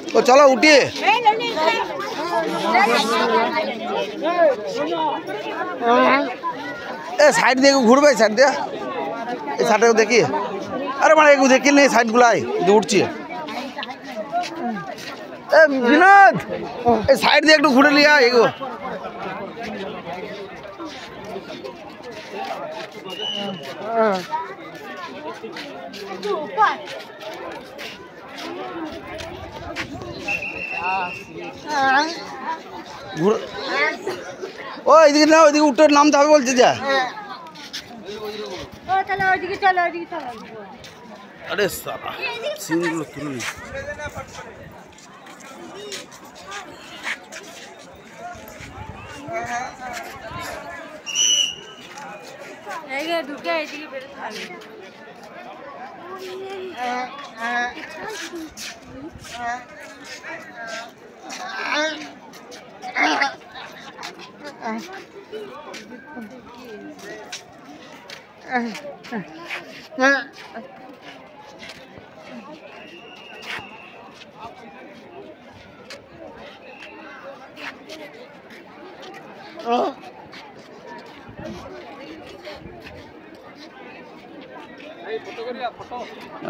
तो चलो उठिए साइड देखो घूरबे साइड दे साइड देखिए अरे मारे देखिए नहीं साइड गुलाई उठछे विनोद साइड দিয়ে একটু ঘুরে লিয়া এগো ও এদিকে না ওইদিকে উঠে নামতে হবে বলছে যা ও চলো ওইদিকে চলো ওইদিকে চলো আরে সালা সিনগুলো তুলে এই ঢুকে এদিকে বের হবে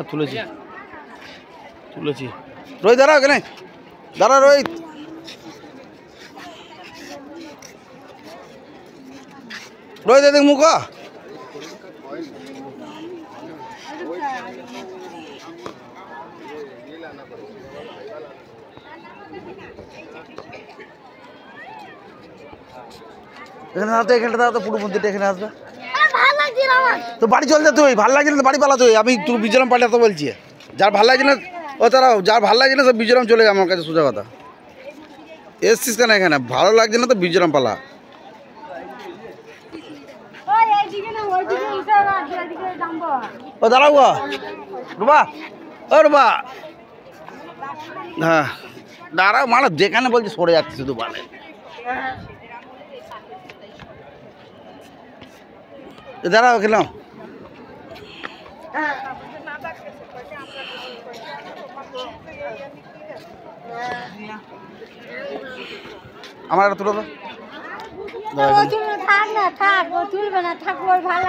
তুলেছি তুলেছি রোহিত দাঁড়াও কেন দাঁড়া রোহিত রোহিত দেখ মুখ এখানে দাও তো এখানটা দাও তো পুরো মন্দিরটা এখানে আসবে তো বাড়ি চল যা তুই ভাল লাগছে না তো বাড়ি পালা তুই আমি তোর বিজরাম পাল্টাতে বলছি যার ভাল লাগছে না ও তারা যার ভাল লাগছে না সব বিজরাম চলে যায় আমার কাছে সোজা কথা এসছিস কেন এখানে ভালো লাগছে না তো বিজরাম পালা ও দাঁড়াও গো রুবা ও রুবা হ্যাঁ দাঁড়াও মানে যেখানে বলছি সরে যাচ্ছে শুধু বলে দাঁড়াও খেলাম আমার তুলো তো থাক না থাক তুলবে না থাক ভালো